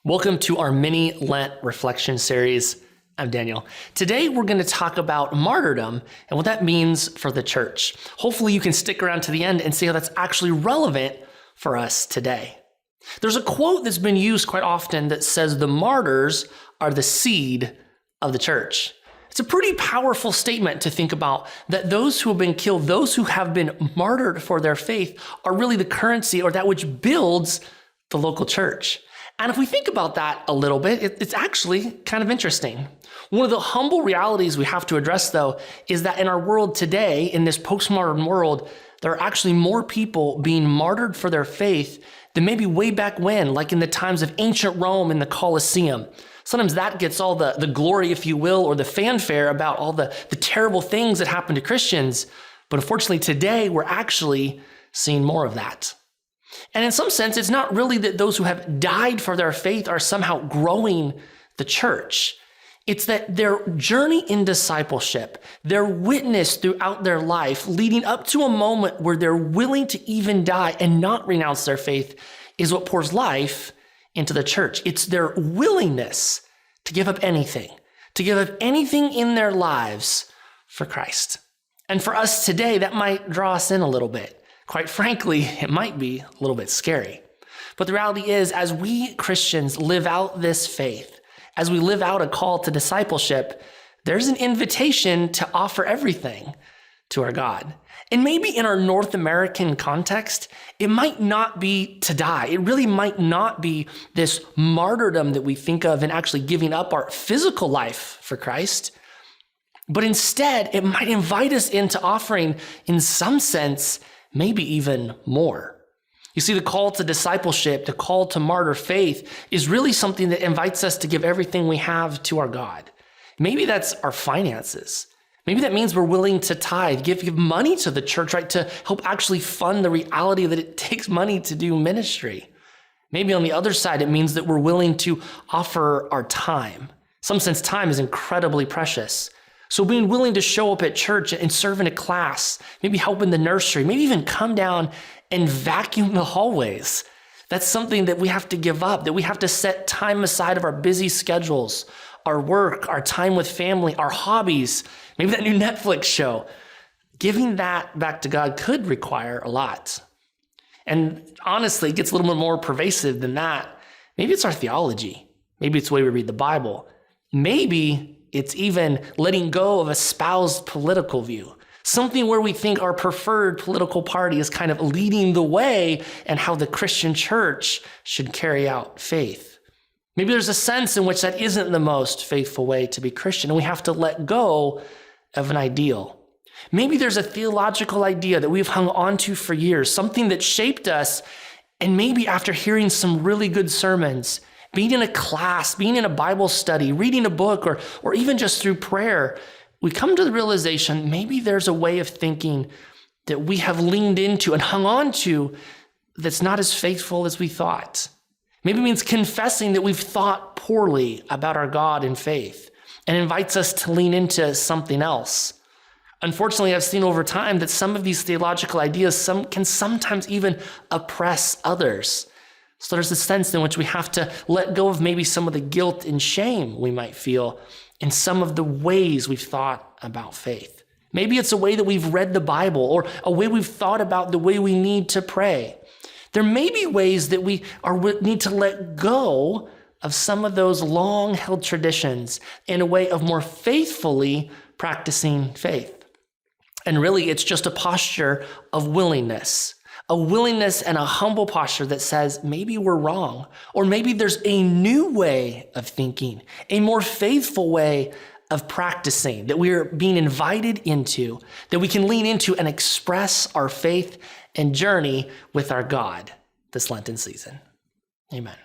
Welcome to our mini Lent reflection series. I'm Daniel. Today we're going to talk about martyrdom and what that means for the church. Hopefully you can stick around to the end and see how that's actually relevant for us today. There's a quote that's been used quite often that says the martyrs are the seed of the church. It's a pretty powerful statement to think about, that those who have been killed, those who have been martyred for their faith, are really the currency or that which builds the local church. And if we think about that a little bit, it's actually kind of interesting. One of the humble realities we have to address, though, is that in our world today, in this postmodern world, there are actually more people being martyred for their faith than maybe way back when, like in the times of ancient Rome in the Colosseum. Sometimes that gets all the glory, if you will, or the fanfare about all the terrible things that happen to Christians. But unfortunately, today, we're actually seeing more of that. And in some sense, it's not really that those who have died for their faith are somehow growing the church. It's that their journey in discipleship, their witness throughout their life, leading up to a moment where they're willing to even die and not renounce their faith, is what pours life into the church. It's their willingness to give up anything in their lives for Christ. And for us today, that might draw us in a little bit. Quite frankly, it might be a little bit scary. But the reality is, as we Christians live out this faith, as we live out a call to discipleship, there's an invitation to offer everything to our God. And maybe in our North American context, it might not be to die. It really might not be this martyrdom that we think of in actually giving up our physical life for Christ. But instead, it might invite us into offering, in some sense, maybe even more. You see, the call to discipleship, the call to martyr faith, is really something that invites us to give everything we have to our God. Maybe that's our finances. Maybe that means we're willing to tithe, give money to the church, right, to help actually fund the reality that it takes money to do ministry. Maybe on the other side, it means that we're willing to offer our time. In some sense, time is incredibly precious. So being willing to show up at church and serve in a class, maybe help in the nursery, maybe even come down and vacuum the hallways. That's something that we have to give up, that we have to set time aside of our busy schedules, our work, our time with family, our hobbies, maybe that new Netflix show. Giving that back to God could require a lot. And honestly, it gets a little bit more pervasive than that. Maybe it's our theology. Maybe it's the way we read the Bible. Maybe it's even letting go of a espoused political view, something where we think our preferred political party is kind of leading the way and how the Christian church should carry out faith. Maybe there's a sense in which that isn't the most faithful way to be Christian, and we have to let go of an ideal. Maybe there's a theological idea that we've hung on to for years, something that shaped us, and maybe after hearing some really good sermons, being in a class, being in a Bible study, reading a book, or even just through prayer, we come to the realization maybe there's a way of thinking that we have leaned into and hung on to that's not as faithful as we thought. Maybe it means confessing that we've thought poorly about our God and faith and invites us to lean into something else. Unfortunately, I've seen over time that some of these theological ideas can sometimes even oppress others. So there's a sense in which we have to let go of maybe some of the guilt and shame we might feel in some of the ways we've thought about faith. Maybe it's a way that we've read the Bible or a way we've thought about the way we need to pray. There may be ways that we need to let go of some of those long-held traditions in a way of more faithfully practicing faith. And really, it's just a posture of willingness. A willingness and a humble posture that says maybe we're wrong, or maybe there's a new way of thinking, a more faithful way of practicing that we're being invited into, that we can lean into and express our faith and journey with our God this Lenten season. Amen.